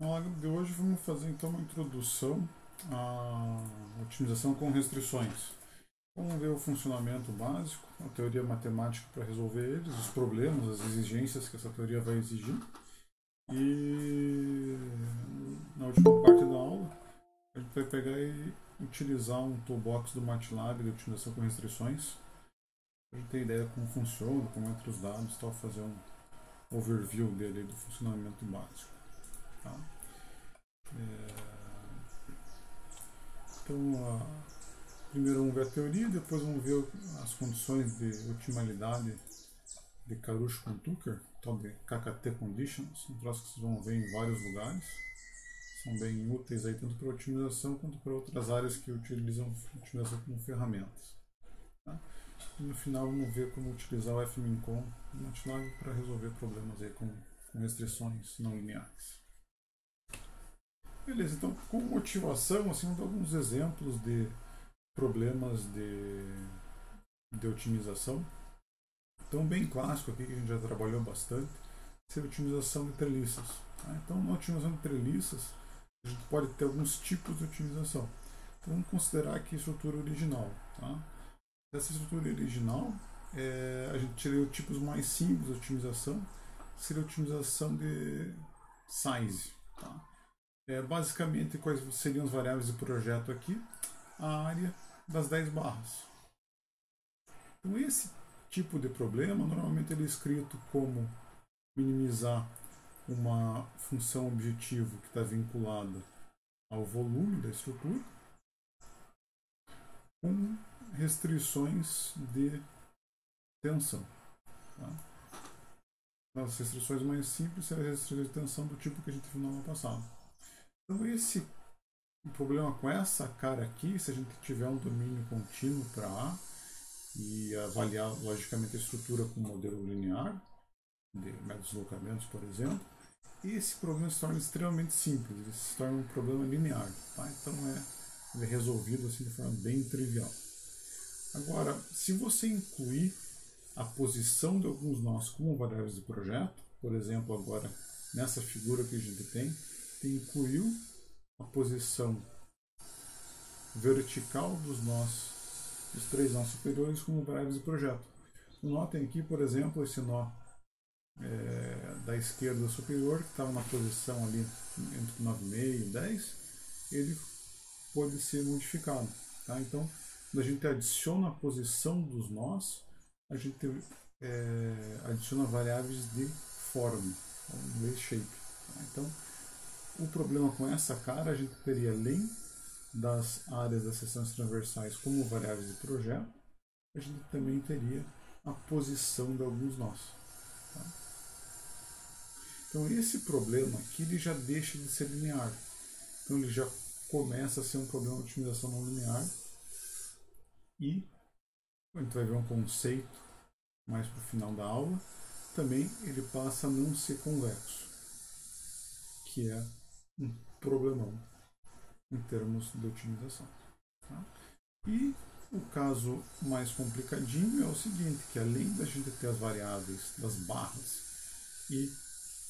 Na aula de hoje vamos fazer então uma introdução à otimização com restrições. Vamos ver o funcionamento básico, a teoria matemática para resolver eles, os problemas, as exigências que essa teoria vai exigir. E na última parte da aula a gente vai pegar e utilizar um toolbox do MATLAB de otimização com restrições. A gente ter ideia como funciona, como entra os dados, tal, fazer um overview dele, do funcionamento básico. Tá? Então, primeiro vamos ver a teoria, depois vamos ver as condições de otimalidade de Karush-Tucker, tal de KKT conditions, um troço que vocês vão ver em vários lugares. São bem úteis aí tanto para otimização quanto para outras áreas que utilizam otimização como ferramentas. Tá? E no final vamos ver como utilizar o FMINCOM no MATLAB para resolver problemas aí com restrições não lineares. Beleza, então com motivação, assim, vamos dar alguns exemplos de problemas de otimização. Então, bem clássico aqui, que a gente já trabalhou bastante, seria a otimização de treliças. Tá? Então, na otimização de treliças, a gente pode ter alguns tipos de otimização. Então, vamos considerar aqui a estrutura original. Tá? Dessa estrutura original, a gente teria os tipos mais simples de otimização, seria a otimização de size. Tá? Basicamente, quais seriam as variáveis de projeto aqui? A área das 10 barras. Então, esse tipo de problema, normalmente ele é escrito como minimizar uma função objetivo que está vinculada ao volume da estrutura com restrições de tensão. Tá? As restrições mais simples seriam as restrições de tensão do tipo que a gente viu na aula passada. Então, o problema com essa cara aqui, se a gente tiver um domínio contínuo para A e avaliar logicamente a estrutura com modelo linear, de deslocamentos, por exemplo, esse problema se torna extremamente simples, ele se torna um problema linear. Tá? Então ele é resolvido assim, de forma bem trivial. Agora, se você incluir a posição de alguns nós como variáveis de projeto, por exemplo, agora nessa figura que a gente tem incluiu a posição vertical dos nós, dos 3 nós superiores como variáveis de projeto. Notem aqui, por exemplo, esse nó da esquerda superior, que estava na posição ali entre 9,5 e 10, ele pode ser modificado. Tá? Então, quando a gente adiciona a posição dos nós, a gente adiciona variáveis de forma, em inglês shape. Tá? Então, o problema com essa cara, a gente teria, além das áreas das seções transversais como variáveis de projeto, a gente também teria a posição de alguns nós. Tá? Então, esse problema aqui ele já deixa de ser linear. Então, ele já começa a ser um problema de otimização não linear. E a gente vai ver um conceito mais para o final da aula. Também ele passa a não ser convexo, que é um problemão em termos de otimização. Tá? E o caso mais complicadinho é o seguinte, que além da gente ter as variáveis das barras e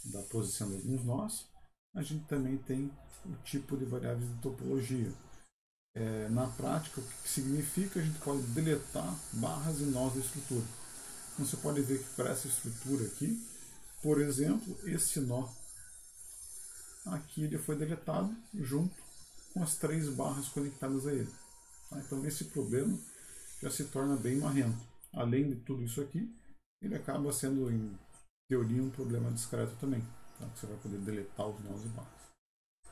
da posição de alguns nós, a gente também tem o tipo de variáveis de topologia. Na prática, o que significa? A gente pode deletar barras e nós da estrutura. Então você pode ver que para essa estrutura aqui, por exemplo, esse nó aqui ele foi deletado junto com as 3 barras conectadas a ele. Tá? Então esse problema já se torna bem marrento. Além de tudo isso aqui, ele acaba sendo, em teoria, um problema discreto também. Tá? Você vai poder deletar os nós e barras.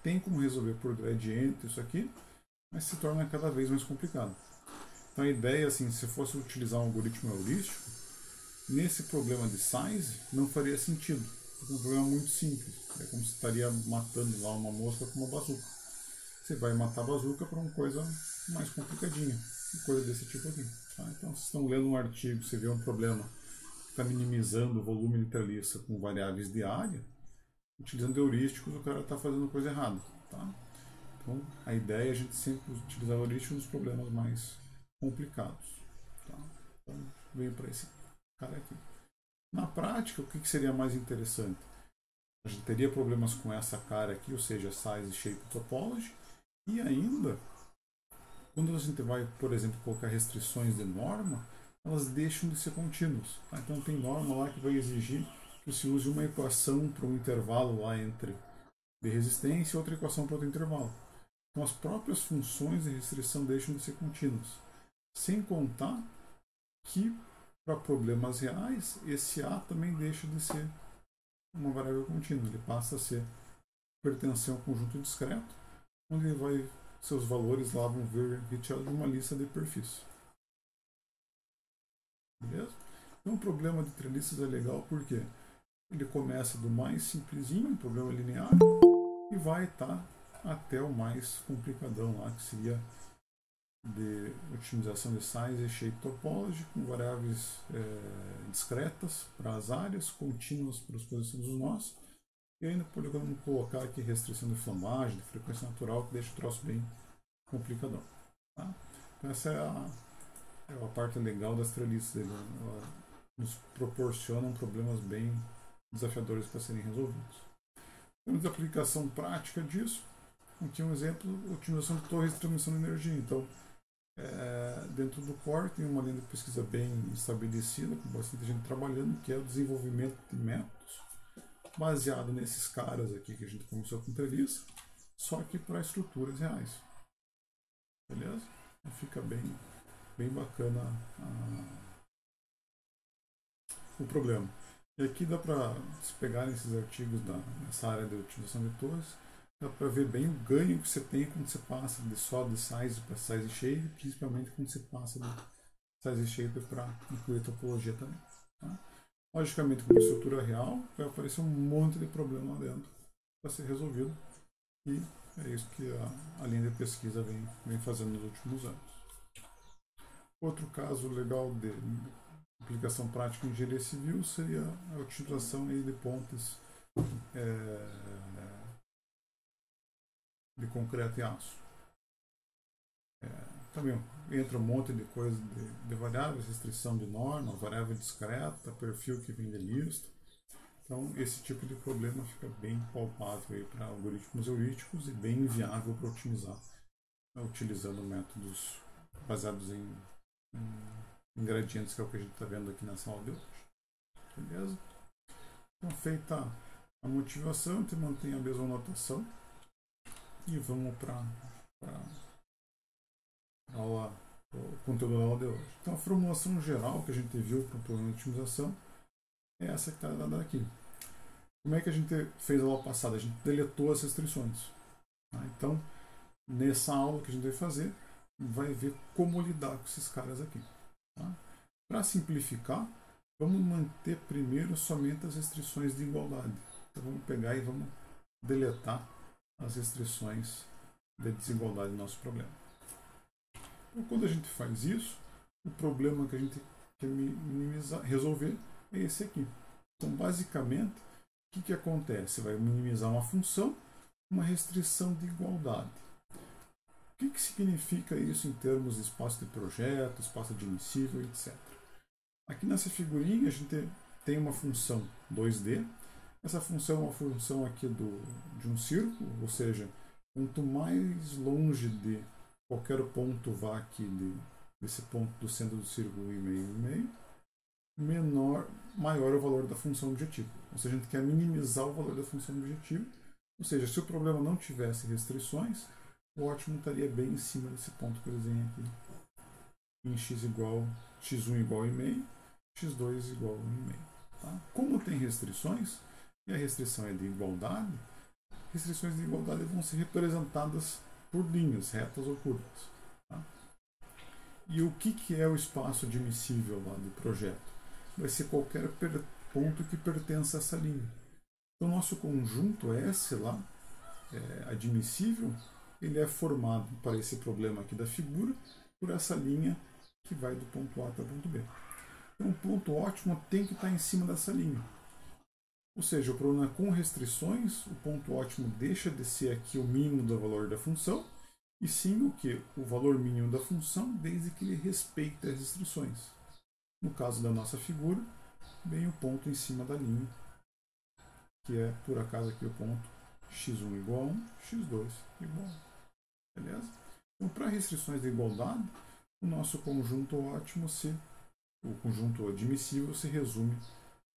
Tem como resolver por gradiente isso aqui, mas se torna cada vez mais complicado. Então a ideia, assim, se fosse utilizar um algoritmo heurístico, nesse problema de size não faria sentido, porque é um problema muito simples. É como se estaria matando lá uma mosca com uma bazuca. Você vai matar a bazuca para uma coisa mais complicadinha, uma coisa desse tipo aqui. Tá? Então, se estão lendo um artigo, você vê um problema que está minimizando o volume de treliça com variáveis de área, utilizando heurísticos, o cara está fazendo coisa errada. Tá? Então, a ideia é a gente sempre utilizar heurísticos nos problemas mais complicados. Tá? Então, venho para esse cara aqui. Na prática, o que seria mais interessante? A gente teria problemas com essa cara aqui, ou seja, Size Shape Topology, e ainda, quando a gente vai, por exemplo, colocar restrições de norma, elas deixam de ser contínuas. Tá? Então tem norma lá que vai exigir que se use uma equação para um intervalo lá entre de resistência e outra equação para outro intervalo. Então as próprias funções de restrição deixam de ser contínuas. Sem contar que, para problemas reais, esse A também deixa de ser uma variável contínua. Ele passa a pertencer a um conjunto discreto, onde seus valores lá vão vir retirados de uma lista de perfis. Beleza? Então o problema de treliças é legal porque ele começa do mais simplesinho, um problema linear, e vai estar até o mais complicadão lá, que seria de otimização de size e shape topology, com variáveis discretas para as áreas, contínuas para as posições dos nós, e ainda podemos colocar aqui restrição de flambagem, de frequência natural, que deixa o troço bem complicadão. Tá? Então essa é a parte legal das treliças. Ela nos proporcionam problemas bem desafiadores para serem resolvidos. Temos a aplicação prática disso. Aqui um exemplo, otimização de torres de transmissão de energia. Então, dentro do core tem uma linha de pesquisa bem estabelecida, com bastante gente trabalhando, que é o desenvolvimento de métodos baseado nesses caras aqui que a gente começou com treliça, só que para estruturas reais. Beleza? Então fica bem bacana o problema. E aqui dá para se pegar esses artigos nessa área de utilização de torres, dá para ver bem o ganho que você tem quando você passa só de size para size shape, principalmente quando você passa de size shape para incluir topologia também. Tá? Logicamente, com a estrutura real, vai aparecer um monte de problema lá dentro para ser resolvido, e é isso que a linha de pesquisa vem fazendo nos últimos anos. Outro caso legal de aplicação prática em engenharia civil seria a utilização de pontes de concreto e aço. Também entra um monte de coisa de variáveis, restrição de norma, variável discreta, perfil que vem de lista. Então esse tipo de problema fica bem palpável para algoritmos heurísticos e bem viável para otimizar, utilizando métodos baseados em gradientes, que é o que a gente está vendo aqui nessa aula de hoje. Beleza? Então, feita a motivação, a gente mantém a mesma notação e vamos para o conteúdo da aula de hoje. Então, a formulação geral que a gente viu para o problema de otimização é essa que está dada aqui. Como é que a gente fez a aula passada? A gente deletou as restrições. Tá? Então, nessa aula que a gente vai fazer, vai ver como lidar com esses caras aqui. Tá? Para simplificar, vamos manter primeiro somente as restrições de igualdade. Então vamos pegar e vamos deletar as restrições de desigualdade do nosso problema. Então, quando a gente faz isso, o problema que a gente quer resolver é esse aqui. Então, basicamente, o que acontece? Você vai minimizar uma função, uma restrição de igualdade. O que significa isso em termos de espaço de projeto, espaço admissível, etc. Aqui nessa figurinha a gente tem uma função 2D. Essa função é uma função aqui de um círculo, ou seja, quanto mais longe de qualquer ponto vá aqui desse ponto do centro do círculo e meio, maior é o valor da função objetivo. Ou seja, a gente quer minimizar o valor da função objetivo. Ou seja, se o problema não tivesse restrições, o ótimo estaria bem em cima desse ponto que eu desenhei aqui. Em x1 igual a meio, x2 igual a 1,5. Tá? Como tem restrições, e a restrição é de igualdade, restrições de igualdade vão ser representadas por linhas retas ou curvas. Tá? E o que é o espaço admissível lá do projeto? Vai ser qualquer ponto que pertença a essa linha. Então, nosso conjunto S lá, admissível, ele é formado para esse problema aqui da figura por essa linha que vai do ponto A até o ponto B. Então, o ponto ótimo tem que estar em cima dessa linha. Ou seja, o problema com restrições, o ponto ótimo deixa de ser aqui o mínimo do valor da função, e sim o que? O valor mínimo da função, desde que ele respeite as restrições. No caso da nossa figura, bem o ponto em cima da linha, que é, por acaso, aqui o ponto x1 igual a 1, x2 igual a 1. Beleza? Então, para restrições de igualdade, o nosso conjunto ótimo, o conjunto admissível, se resume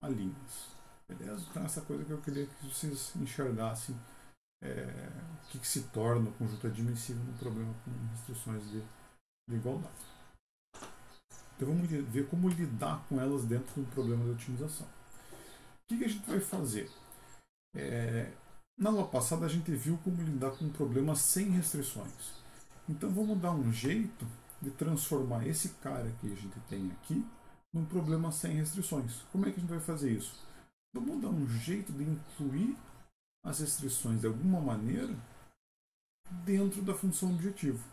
a linhas. Beleza? Então, essa coisa que eu queria que vocês enxergassem o que se torna o conjunto admissível no problema com restrições de igualdade. Então, vamos ver como lidar com elas dentro do problema de otimização. O que a gente vai fazer? Na aula passada, a gente viu como lidar com problemas sem restrições. Então, vamos dar um jeito de transformar esse cara que a gente tem aqui num problema sem restrições. Como é que a gente vai fazer isso? Vamos dar um jeito de incluir as restrições de alguma maneira dentro da função objetivo.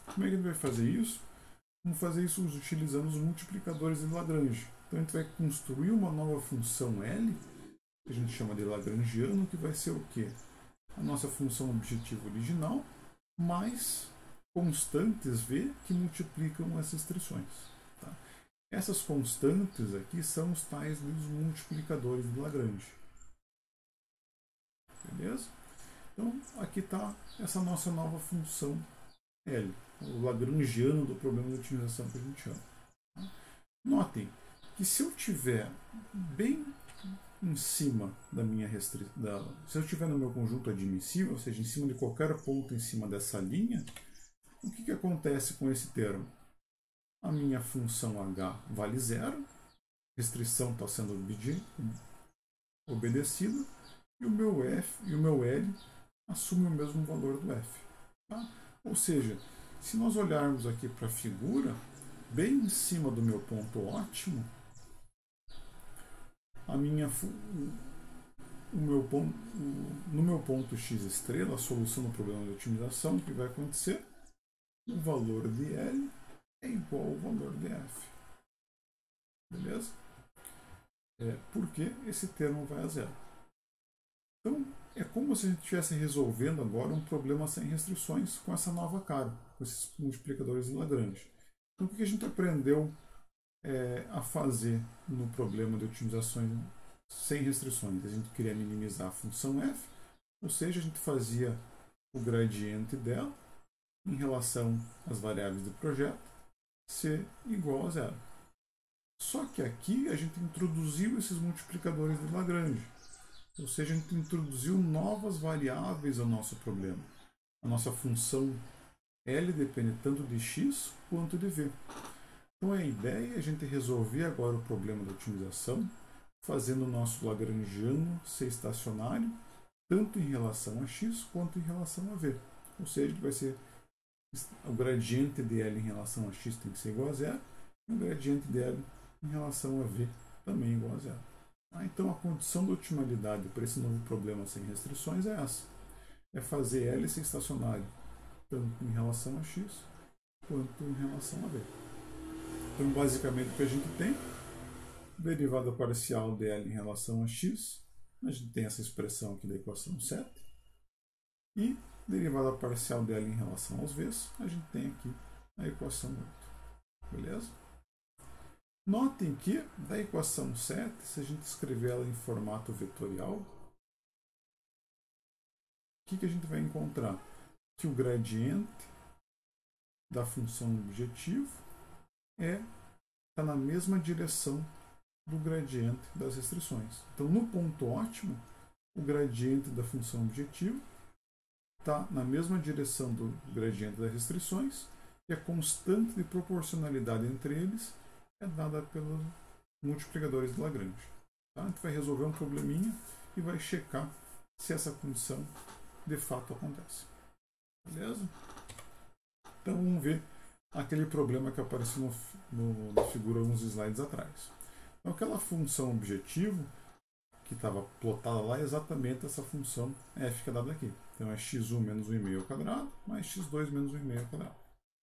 Como é que a gente vai fazer isso? Vamos fazer isso utilizando os multiplicadores de Lagrange. Então a gente vai construir uma nova função L, que a gente chama de Lagrangiano, que vai ser o quê? A nossa função objetivo original, mais constantes V que multiplicam as restrições. Tá? Essas constantes aqui são os tais dos multiplicadores de Lagrange. Beleza? Então, aqui está essa nossa nova função L, o lagrangiano do problema de otimização que a gente chama. Notem que se eu tiver bem em cima da minha restrição, se eu estiver no meu conjunto admissível, ou seja, em cima de qualquer ponto em cima dessa linha, o que acontece com esse termo? A minha função H vale zero, restrição está sendo obedecida, e o meu F e o meu L assumem o mesmo valor do F. Tá? Ou seja, se nós olharmos aqui para a figura, bem em cima do meu ponto ótimo, no meu ponto x estrela, a solução do problema de otimização, o que vai acontecer? O valor de L é igual ao valor de F. Beleza? Porque esse termo vai a zero. Então, é como se a gente estivesse resolvendo agora um problema sem restrições com essa nova cara, com esses multiplicadores de Lagrange. Então, o que a gente aprendeu a fazer no problema de otimizações sem restrições? A gente queria minimizar a função f, ou seja, a gente fazia o gradiente dela em relação às variáveis do projeto ser igual a zero. Só que aqui a gente introduziu esses multiplicadores de Lagrange. Ou seja, a gente introduziu novas variáveis ao nosso problema. A nossa função L depende tanto de x quanto de v. Então a ideia é a gente resolver agora o problema da otimização fazendo o nosso lagrangiano ser estacionário tanto em relação a x quanto em relação a v. Ou seja, vai ser o gradiente de L em relação a x tem que ser igual a zero e o gradiente de L em relação a v também igual a zero. Então a condição de otimalidade para esse novo problema sem restrições é essa. É fazer L ser estacionário tanto em relação a x quanto em relação a v. Então basicamente o que a gente tem, derivada parcial de L em relação a x, a gente tem essa expressão aqui da equação 7, e derivada parcial de L em relação aos v's, a gente tem aqui a equação 8. Beleza? Notem que, da equação 7, se a gente escrever ela em formato vetorial, o que a gente vai encontrar? Que o gradiente da função objetivo está na mesma direção do gradiente das restrições. Então, no ponto ótimo, o gradiente da função objetivo está na mesma direção do gradiente das restrições e a constante de proporcionalidade entre eles é dada pelos multiplicadores de Lagrange. Tá? A gente vai resolver um probleminha e vai checar se essa condição de fato acontece. Beleza? Então vamos ver aquele problema que apareceu na figura alguns slides atrás. Então aquela função objetivo que estava plotada lá é exatamente essa função f que é dada aqui. Então é x1 menos 1,5 ao quadrado mais x2 menos 1,5 ao quadrado.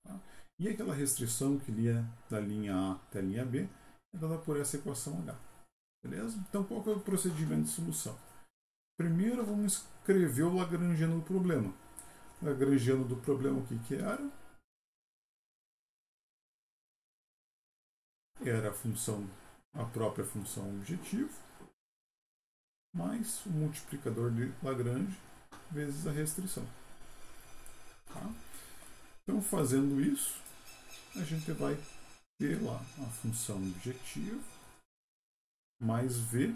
Tá? E aquela restrição que lia da linha A até a linha B é dada por essa equação H. Beleza? Então qual que é o procedimento de solução? Primeiro vamos escrever o lagrangiano do problema. O lagrangiano do problema o que era? Era a própria função objetivo mais o multiplicador de Lagrange vezes a restrição. Tá? Então, fazendo isso, a gente vai ter lá a função objetiva mais V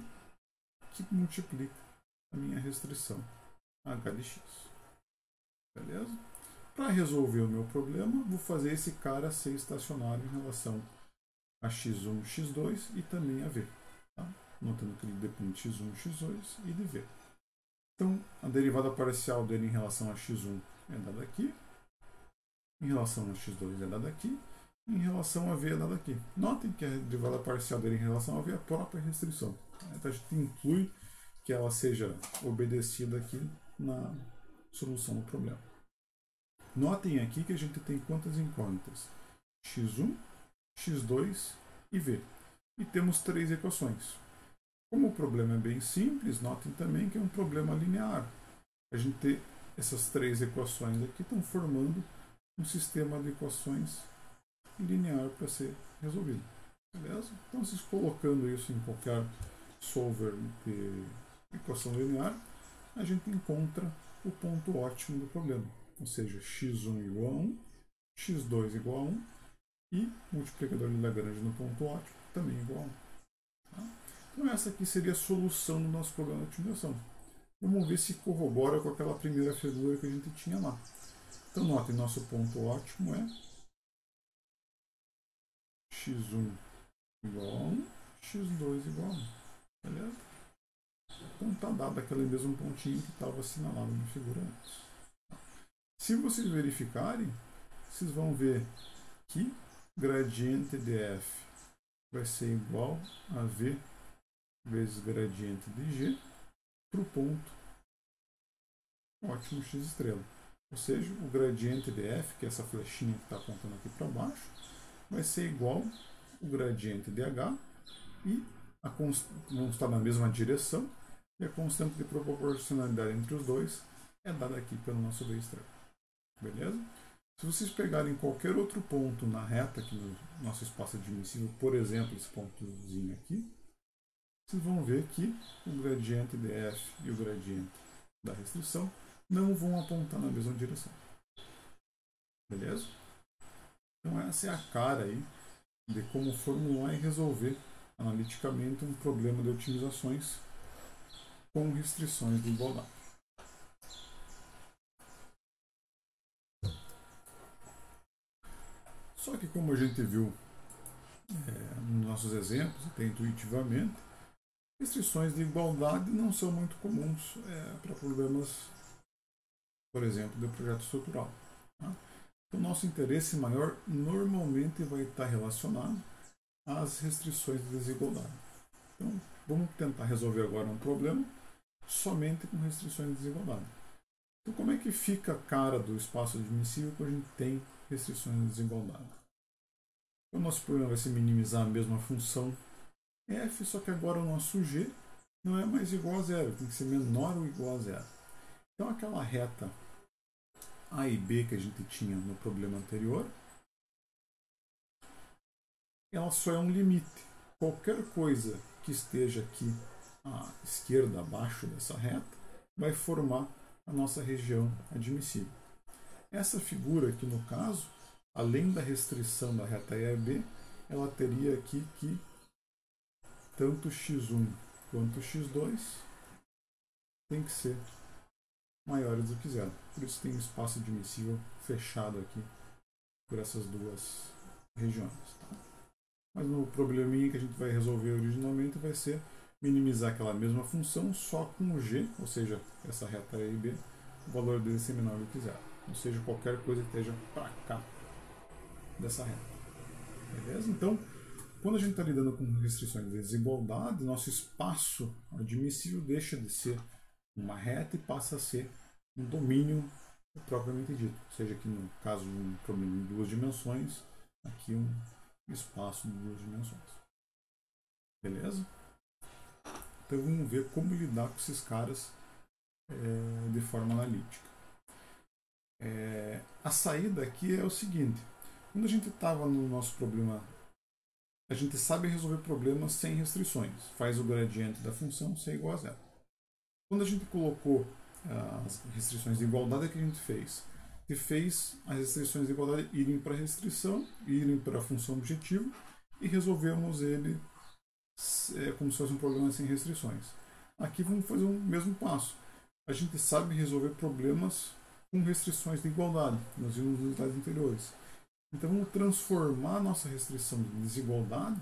que multiplica a minha restrição h de x. Beleza? Para resolver o meu problema, vou fazer esse cara ser estacionário em relação a x1, x2 e também a v. Tá? Notando que ele depende de x1, x2 e de v. Então, a derivada parcial dele em relação a x1 é dada aqui, em relação a x2 é dada aqui, em relação a v é dada aqui. Notem que a derivada parcial dele em relação a v é a própria restrição. Então, a gente inclui que ela seja obedecida aqui na solução do problema. Notem aqui que a gente tem quantas incógnitas? x1, x2 e v. E temos três equações. Como o problema é bem simples, notem também que é um problema linear. A gente tem essas três equações aqui estão formando um sistema de equações linear para ser resolvido. Beleza? Então, vocês colocando isso em qualquer solver de equação linear, a gente encontra o ponto ótimo do problema. Ou seja, x1 igual a 1, x2 igual a 1 e multiplicador de Lagrange no ponto ótimo também igual a 1. Tá? Então, essa aqui seria a solução do nosso problema de otimização. Vamos ver se corrobora com aquela primeira figura que a gente tinha lá. Então, notem, nosso ponto ótimo é x1 igual a 1, x2 igual a 1. Beleza? Então, está dado aquele mesmo pontinho que estava assinalado na figura antes. Se vocês verificarem, vocês vão ver que gradiente de f vai ser igual a v vezes gradiente de g para o ponto ótimo x estrela. Ou seja, o gradiente de f, que é essa flechinha que está apontando aqui para baixo, vai ser igual ao gradiente de h e vão estar na mesma direção e a constante de proporcionalidade entre os dois é dada aqui pelo nosso v estrela. Beleza? Se vocês pegarem qualquer outro ponto na reta aqui no nosso espaço admissível, por exemplo, esse pontozinho aqui, vocês vão ver que o gradiente de f e o gradiente da restrição não vão apontar na mesma direção. Beleza? Então essa é a cara aí de como formular e resolver analiticamente um problema de otimizações com restrições de igualdade. Só que como a gente viu nos nossos exemplos, até intuitivamente, restrições de igualdade não são muito comuns para problemas, por exemplo, de projeto estrutural. Tá? O nosso interesse maior normalmente vai estar relacionado às restrições de desigualdade. Então, vamos tentar resolver agora um problema somente com restrições de desigualdade. Então, como é que fica a cara do espaço admissível quando a gente tem restrições de desigualdade? O nosso problema vai ser minimizar a mesma função f, só que agora o nosso g não é mais igual a zero, tem que ser menor ou igual a zero. Então, aquela reta a e b que a gente tinha no problema anterior, ela só é um limite. Qualquer coisa que esteja aqui à esquerda, abaixo dessa reta, vai formar a nossa região admissível. Essa figura aqui, no caso, além da restrição da reta E a B, ela teria aqui que tanto x1 quanto x2 tem que ser maiores do que zero. Por isso tem um espaço admissível fechado aqui por essas duas regiões. Tá? Mas no probleminha que a gente vai resolver originalmente vai ser minimizar aquela mesma função só com o g, ou seja, essa reta E e B, o valor dele ser menor do que zero. Ou seja, qualquer coisa que esteja para cá dessa reta. Beleza? Então, quando a gente está lidando com restrições de desigualdade, nosso espaço admissível deixa de ser uma reta e passa a ser um domínio propriamente dito. Ou seja, aqui no caso de um problema em duas dimensões, aqui um espaço de duas dimensões. Beleza? Então vamos ver como lidar com esses caras de forma analítica. A saída aqui é o seguinte: quando a gente estava no nosso problema, a gente sabe resolver problemas sem restrições. Faz o gradiente da função ser igual a zero. Quando a gente colocou as restrições de igualdade, o que a gente fez? A gente fez as restrições de igualdade irem para a restrição, irem para a função objetivo e resolvemos ele como se fosse um problema sem restrições. Aqui vamos fazer o mesmo passo. A gente sabe resolver problemas com restrições de igualdade. Nós vimos nos slides anteriores. Então vamos transformar a nossa restrição de desigualdade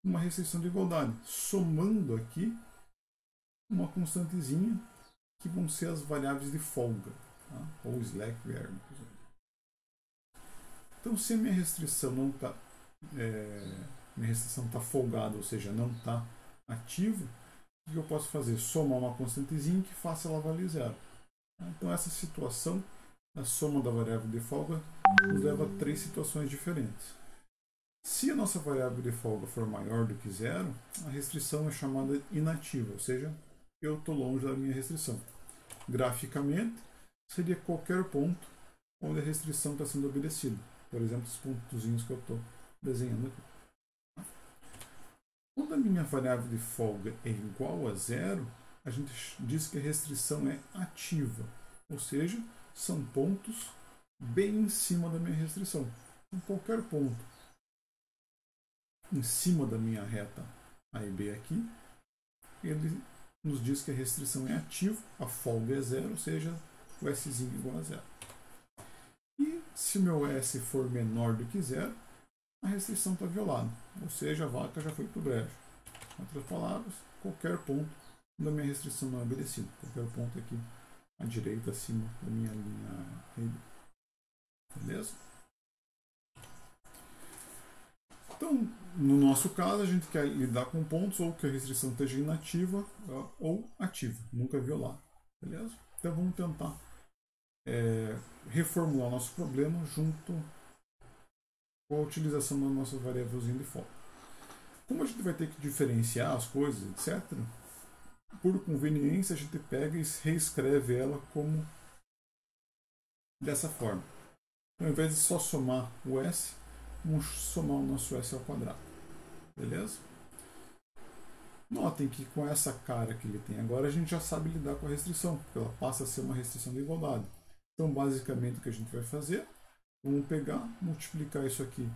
em uma restrição de igualdade, somando aqui uma constantezinha que vão ser as variáveis de folga, tá? Ou slack variable. Então, se a minha restrição não está folgada, ou seja, não está ativa, o que eu posso fazer? Somar uma constantezinha que faça ela valer zero. Então, essa situação, a soma da variável de folga, nos leva a 3 situações diferentes. Se a nossa variável de folga for maior do que zero, a restrição é chamada inativa, ou seja, eu estou longe da minha restrição. Graficamente, seria qualquer ponto onde a restrição está sendo obedecida. Por exemplo, os pontozinhos que eu estou desenhando aqui. Quando a minha variável de folga é igual a zero, a gente diz que a restrição é ativa, ou seja, são pontos bem em cima da minha restrição. Então, qualquer ponto em cima da minha reta A e B aqui, ele nos diz que a restrição é ativa, a folga é zero, ou seja, o S é igual a zero. E se o meu S for menor do que zero, a restrição está violada, ou seja, a vaca já foi para o brejo. Em outras palavras, qualquer ponto da minha restrição não é obedecido, qualquer ponto aqui à direita, acima da minha linha. Beleza? Então, no nosso caso, a gente quer lidar com pontos ou que a restrição esteja inativa ou ativa, nunca violar. Beleza? Então, vamos tentar reformular o nosso problema junto com a utilização da nossa variávelzinha de folga. Como a gente vai ter que diferenciar as coisas, etc., por conveniência, a gente pega e reescreve ela como dessa forma. Então, ao invés de só somar o S, vamos somar o nosso S ao quadrado. Beleza? Notem que com essa cara que ele tem agora, a gente já sabe lidar com a restrição, porque ela passa a ser uma restrição de igualdade. Então, basicamente, o que a gente vai fazer, vamos pegar, multiplicar isso aqui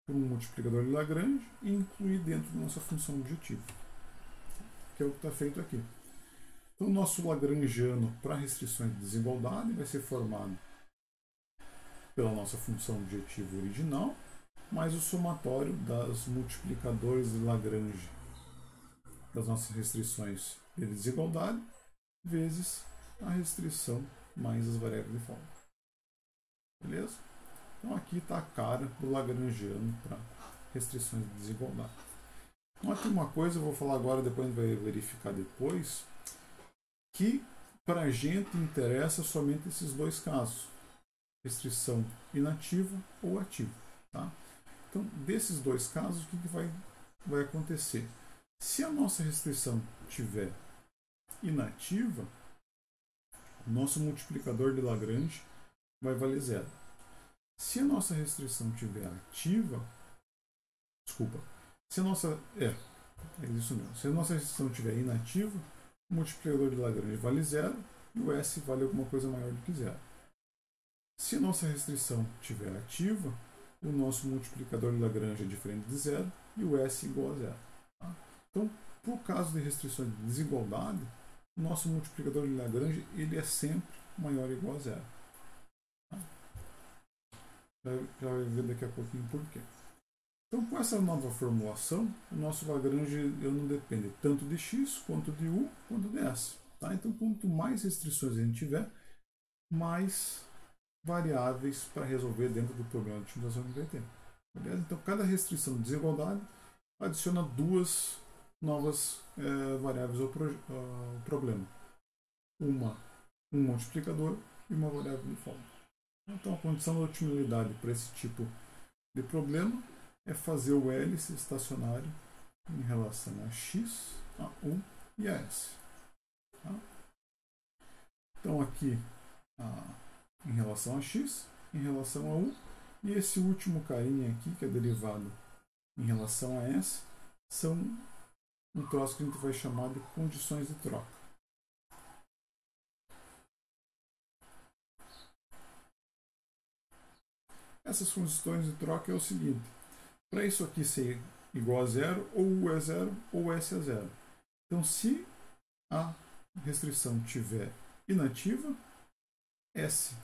por um multiplicador de Lagrange e incluir dentro da nossa função objetivo, que é o que está feito aqui. Então, o nosso lagrangiano para restrições de desigualdade vai ser formado pela nossa função objetivo original, mais o somatório das multiplicadores de Lagrange das nossas restrições de desigualdade, vezes a restrição mais as variáveis de folga. Beleza? Então aqui está a cara do lagrangiano para restrições de desigualdade. Então aqui uma coisa, eu vou falar agora, depois a gente vai verificar depois, que para a gente interessa somente esses dois casos, restrição inativa ou ativa. Tá? Então, desses dois casos, o que vai acontecer? Se a nossa restrição estiver inativa, o nosso multiplicador de Lagrange vai valer zero. Se a nossa restrição estiver ativa, se a nossa restrição estiver inativa, o multiplicador de Lagrange vale zero e o S vale alguma coisa maior do que zero. Se a nossa restrição estiver ativa, o nosso multiplicador de Lagrange é diferente de zero e o S igual a zero. Tá? Então, por caso de restrições de desigualdade, o nosso multiplicador de Lagrange ele é sempre maior ou igual a zero. Tá? Já vai ver daqui a pouquinho por quê. Então, com essa nova formulação, o nosso Lagrange não depende tanto de x, quanto de u, quanto de s. Tá? Então, quanto mais restrições a gente tiver, mais variáveis para resolver dentro do problema de otimização que vai ter. Beleza? Então, cada restrição de desigualdade adiciona duas novas variáveis ao problema. Um multiplicador e uma variável de folga. Então, a condição da otimidade para esse tipo de problema é fazer o hélice estacionário em relação a x, a u e a s. Tá? Então, aqui, em relação a x, em relação a u, e esse último carinha aqui, que é derivado em relação a s, são um troço que a gente vai chamar de condições de troca. essas condições de troca é o seguinte: para isso aqui ser igual a zero, ou U é zero, ou S é zero. Então, se a restrição estiver inativa, S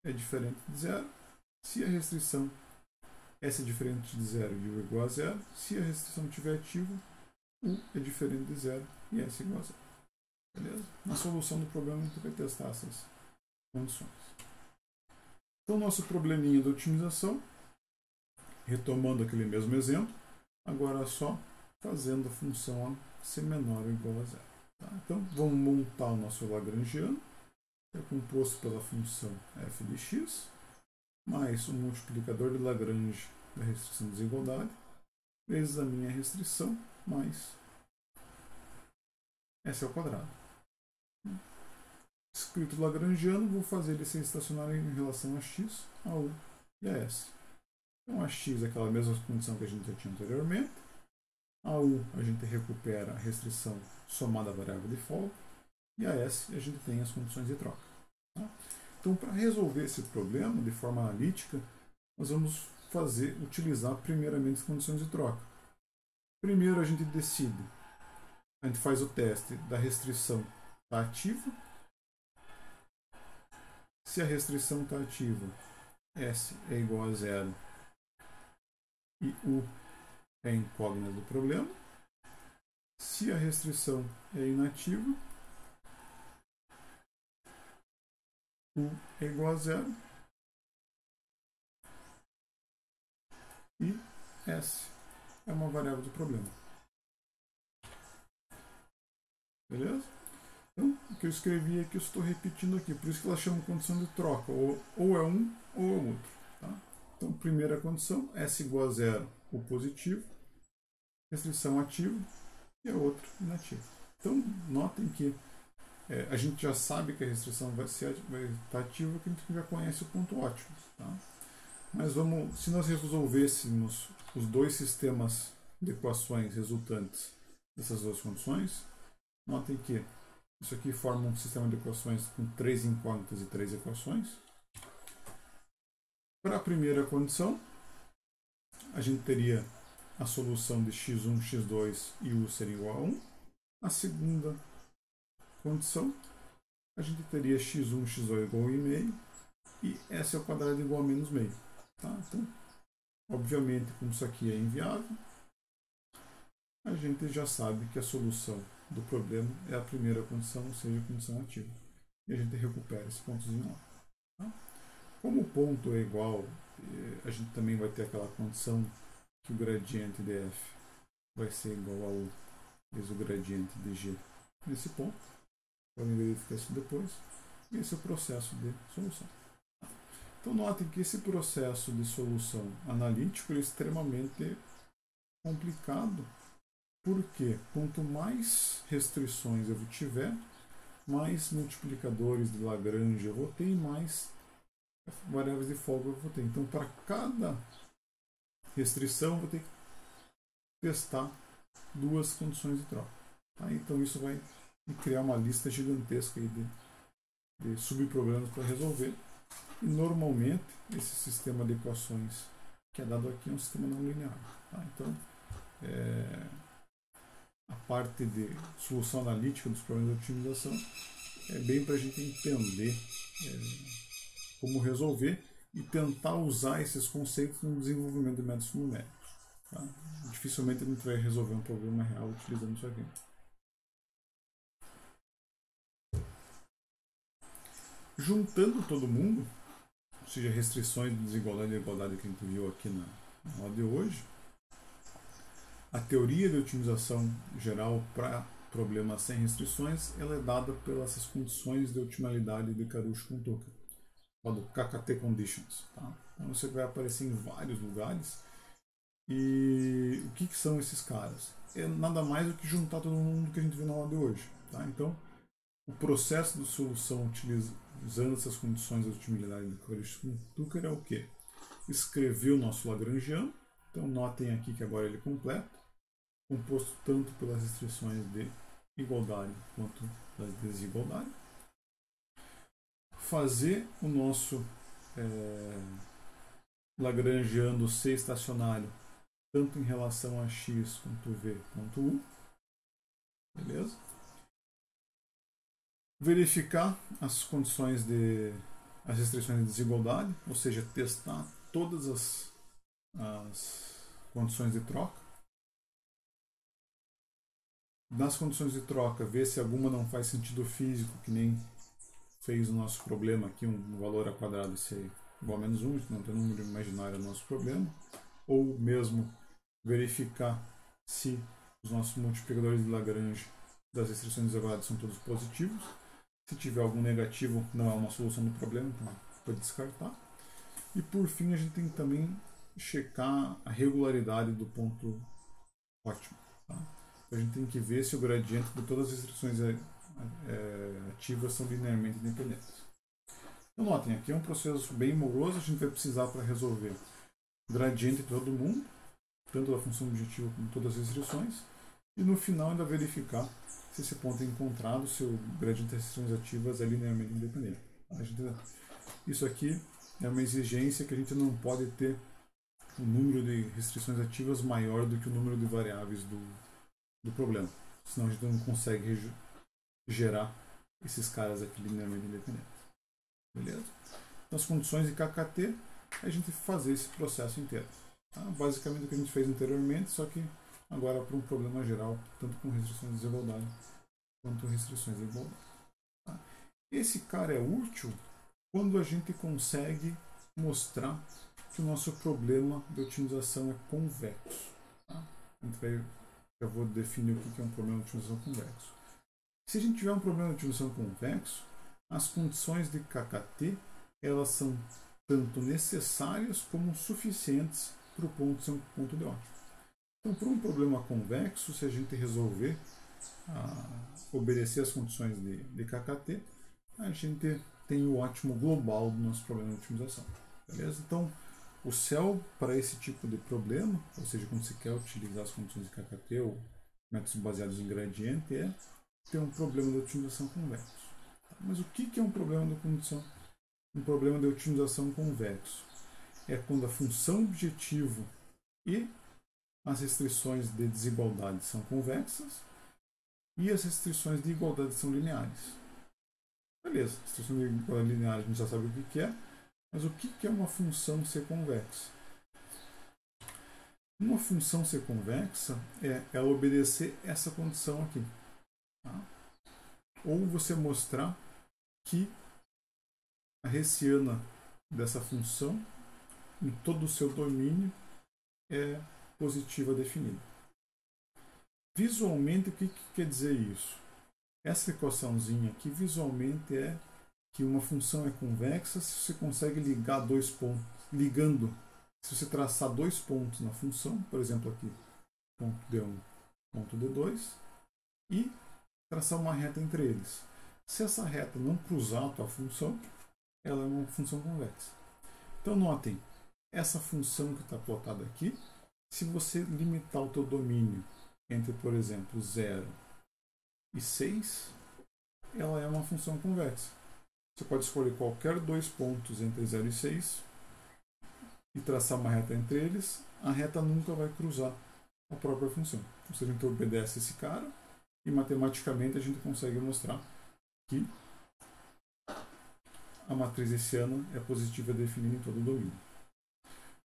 é diferente de zero. Se a restrição S é diferente de zero e U é igual a zero, se a restrição estiver ativa, U é diferente de zero e S é igual a zero. Beleza? Na solução do problema, a gente vai testar essas condições. Então, nosso probleminha da otimização, retomando aquele mesmo exemplo, agora só fazendo a função A ser menor ou igual a zero. Tá? Então, vamos montar o nosso lagrangiano, que é composto pela função f de x, mais o multiplicador de Lagrange da restrição de desigualdade, vezes a minha restrição, mais s ao quadrado. Escrito lagrangiano, vou fazer ele ser estacionário em relação a x, a u e a s. Então, a x é aquela mesma condição que a gente já tinha anteriormente. A u a gente recupera a restrição somada à variável de folga. E a s a gente tem as condições de troca. Tá? Então, para resolver esse problema de forma analítica, nós vamos utilizar primeiramente as condições de troca. Primeiro a gente decide, a gente faz o teste da restrição está ativa. Se a restrição está ativa, S é igual a zero e U é a incógnita do problema. Se a restrição é inativa, U é igual a zero e S é uma variável do problema. Beleza? Então, o que eu escrevi aqui eu estou repetindo aqui, por isso que ela chama condição de troca, ou é um ou é outro. Tá? Então, primeira condição, S igual a zero, o positivo, restrição ativa e a outra inativa. Então, notem que a gente já sabe que a restrição vai estar ativa, porque a gente já conhece o ponto ótimo. Tá? Mas se nós resolvêssemos os dois sistemas de equações resultantes dessas duas condições, notem que isso aqui forma um sistema de equações com 3 incógnitas e 3 equações. Para a primeira condição, a gente teria a solução de x1, x2 e u ser igual a 1. A segunda condição, a gente teria x1, x2 igual a 1,5 e s ao quadrado igual a menos meio. Tá? Então, obviamente, como isso aqui é inviável, a gente já sabe que a solução do problema é a primeira condição, ou seja, a condição ativa. E a gente recupera esse pontozinho lá. Tá? Como o ponto é igual, a gente também vai ter aquela condição que o gradiente de f vai ser igual a u vezes o gradiente de g nesse ponto. Podem verificar isso depois. E esse é o processo de solução. Então, notem que esse processo de solução analítico é extremamente complicado, porque quanto mais restrições eu tiver, mais multiplicadores de Lagrange eu vou ter e mais variáveis de folga eu vou ter. Então, para cada restrição, eu vou ter que testar duas condições de troca. Tá? Então, isso vai criar uma lista gigantesca aí de subproblemas para resolver. E, normalmente, esse sistema de equações que é dado aqui é um sistema não linear. Tá? Então, a parte de solução analítica dos problemas de otimização é bem para a gente entender como resolver e tentar usar esses conceitos no desenvolvimento de métodos numéricos. Tá? Dificilmente a gente vai resolver um problema real utilizando isso aqui. Juntando todo mundo, ou seja, restrições de desigualdade e igualdade que a gente viu aqui na aula de hoje, a teoria de otimização geral para problemas sem restrições ela é dada pelas condições de otimalidade de Karush-Tucker, chamado KKT Conditions. Tá? Então você vai aparecer em vários lugares. E o que são esses caras? É nada mais do que juntar todo mundo que a gente viu na aula de hoje. Tá? Então, o processo de solução utilizando essas condições de otimalidade de Karush-Tucker é o quê? Escrever o nosso Lagrangiano. Então, notem aqui que agora ele é completo, composto tanto pelas restrições de igualdade quanto das desigualdade. Fazer o nosso lagrangiano C estacionário, tanto em relação a x quanto v quanto u. Beleza? Verificar as condições as restrições de desigualdade, ou seja, testar todas as condições de troca. Nas condições de troca, ver se alguma não faz sentido físico, que nem fez o nosso problema aqui, um valor a quadrado ser igual a menos 1, não tem número imaginário no nosso problema. Ou mesmo verificar se os nossos multiplicadores de Lagrange das restrições de desigualdade são todos positivos. Se tiver algum negativo, não é uma solução do problema, então pode descartar. E por fim, a gente tem que também checar a regularidade do ponto ótimo. Tá? Então, a gente tem que ver se o gradiente de todas as restrições ativas são linearmente independentes. Então, notem, aqui é um processo bem moroso, a gente vai precisar para resolver o gradiente de todo mundo, tanto da função objetiva como todas as restrições, e no final ainda verificar se esse ponto é encontrado, se o gradiente das restrições ativas é linearmente independente. Isso aqui é uma exigência que a gente não pode ter um número de restrições ativas maior do que o número de variáveis do problema. Senão a gente não consegue gerar esses caras aqui linearmente independentes. Beleza? Então, as condições de KKT é a gente fazer esse processo inteiro. Tá? Basicamente o que a gente fez anteriormente, só que agora para um problema geral, tanto com restrições de desigualdade quanto restrições de igualdade. Tá? Esse cara é útil quando a gente consegue mostrar que o nosso problema de otimização é convexo. Tá? Já vou definir o que é um problema de otimização convexo. Se a gente tiver um problema de otimização convexo, as condições de KKT elas são tanto necessárias como suficientes para o ponto ser um ponto de ótimo. Então, para um problema convexo, se a gente resolver obedecer as condições de KKT, a gente tem o ótimo global do nosso problema de otimização. Beleza? Então, o céu para esse tipo de problema, ou seja, quando você quer utilizar as condições de KKT ou métodos baseados em gradiente, é ter um problema de otimização convexo. Mas o que é um problema de condição? Um problema de otimização convexo é quando a função objetivo e as restrições de desigualdade são convexas e as restrições de igualdade são lineares. Beleza, restrição de igualdade linear a gente já sabe o que é, mas o que é uma função ser convexa? Uma função ser convexa é ela obedecer essa condição aqui. Tá? Ou você mostrar que a hessiana dessa função em todo o seu domínio é positiva definida. Visualmente, o que quer dizer isso? Essa equaçãozinha aqui visualmente é que uma função é convexa se você consegue ligar dois pontos, se você traçar dois pontos na função, por exemplo aqui, ponto D1, ponto D2, e traçar uma reta entre eles. Se essa reta não cruzar a tua função, ela é uma função convexa. Então notem, essa função que está plotada aqui, se você limitar o teu domínio entre, por exemplo, 0 e 6, ela é uma função convexa. Você pode escolher qualquer dois pontos entre 0 e 6 e traçar uma reta entre eles, a reta nunca vai cruzar a própria função. Ou seja, a gente obedece esse cara e matematicamente a gente consegue mostrar que a matriz hessiana é positiva definida em todo o domínio.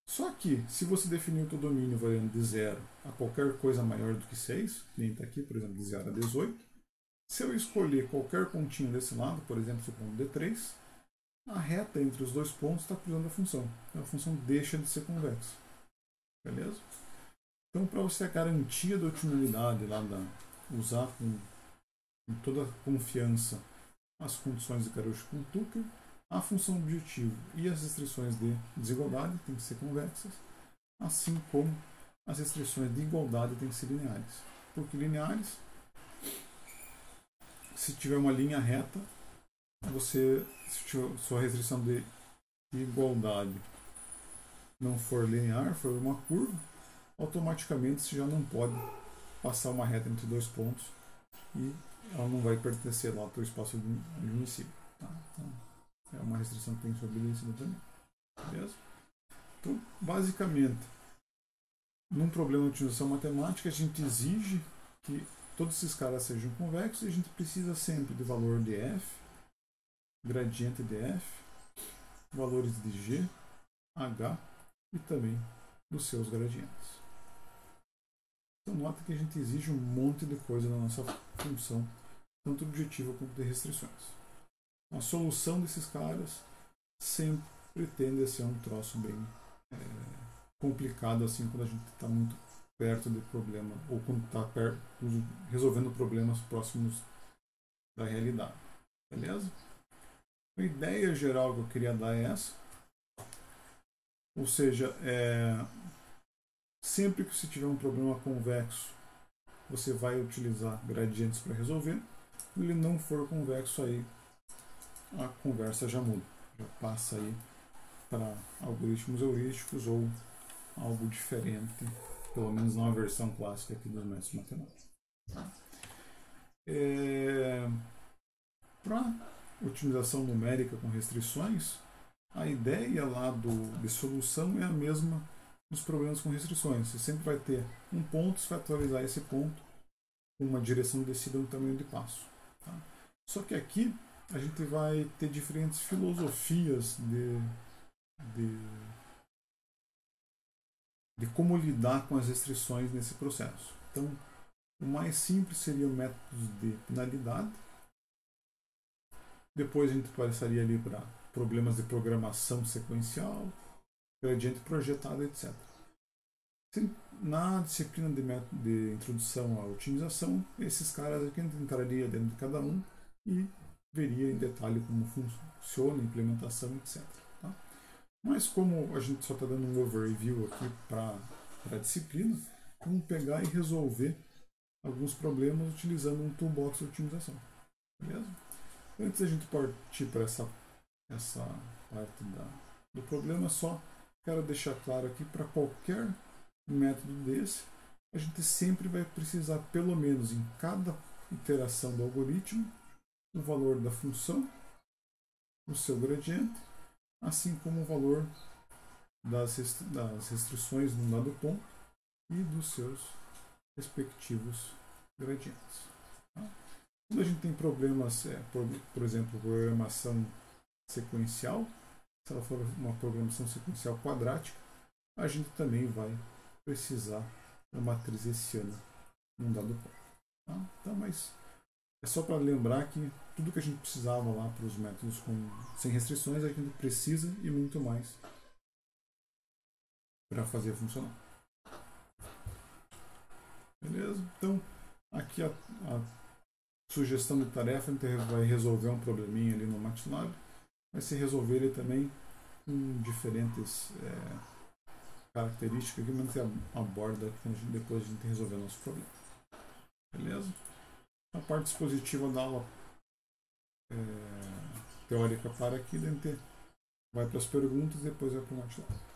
Só que, se você definir o teu domínio variando de 0 a qualquer coisa maior do que 6, nem está aqui, por exemplo, de 0 a 18, se eu escolher qualquer pontinho desse lado, por exemplo, se o ponto D3, a reta entre os dois pontos está cruzando a função. Então a função deixa de ser convexa. Beleza? Então, para você a garantia da otimidade, usar com toda a confiança as condições de Karush-Tucker, a função objetivo e as restrições de desigualdade têm que ser convexas, assim como as restrições de igualdade têm que ser lineares. Por que lineares? Se tiver uma linha reta, se sua restrição de igualdade não for linear, for uma curva, automaticamente você já não pode passar uma reta entre dois pontos e ela não vai pertencer lá para o espaço admissível. Tá? Então, é uma restrição que tem que ser obedecida também. Beleza? Então, basicamente, num problema de otimização matemática, a gente exige que todos esses caras sejam convexos e a gente precisa sempre de valor de f, gradiente de f, valores de g, h e também dos seus gradientes. Então, nota que a gente exige um monte de coisa na nossa função, tanto objetiva quanto de restrições. A solução desses caras sempre tende a ser um troço bem complicado, assim, quando a gente está muito perto de problema, ou quando está resolvendo problemas próximos da realidade. Beleza? A ideia geral que eu queria dar é essa. Ou seja, sempre que você tiver um problema convexo, você vai utilizar gradientes para resolver. Se ele não for convexo, aí a conversa já muda. Já passa aí para algoritmos heurísticos ou algo diferente, pelo menos na versão clássica aqui dos métodos matemáticos. Para otimização numérica com restrições, a ideia lá de solução é a mesma dos problemas com restrições. Você sempre vai ter um ponto, você vai atualizar esse ponto com uma direção de descida no tamanho de passo. Tá? Só que aqui a gente vai ter diferentes filosofias de como lidar com as restrições nesse processo. Então, o mais simples seria o método de finalidade. Depois a gente passaria ali para problemas de programação sequencial, gradiente projetado, etc. Na disciplina de introdução à otimização, esses caras aqui a gente entraria dentro de cada um e veria em detalhe como funciona a implementação, etc. Tá? Mas como a gente só está dando um overview aqui para a disciplina, vamos pegar e resolver alguns problemas utilizando um toolbox de otimização. Beleza? Antes da gente partir para essa parte do problema, só quero deixar claro aqui, para qualquer método desse, a gente sempre vai precisar, pelo menos em cada iteração do algoritmo, o valor da função, o seu gradiente, assim como o valor das restrições num dado ponto e dos seus respectivos gradientes. Tá? Quando a gente tem problemas, por exemplo, programação sequencial, se ela for uma programação sequencial quadrática, a gente também vai precisar da matriz hessiana num dado ponto. Tá? Então, mas é só para lembrar que tudo que a gente precisava lá para os métodos sem restrições, a gente precisa e muito mais para fazer funcionar. Beleza? Então, aqui a sugestão de tarefa, a gente vai resolver um probleminha ali no MATLAB, vai se resolver ele também com diferentes características que a gente aborda depois de a gente resolver o nosso problema. Beleza? A parte expositiva da aula teórica para aqui, a gente vai para as perguntas e depois vai para o MATLAB.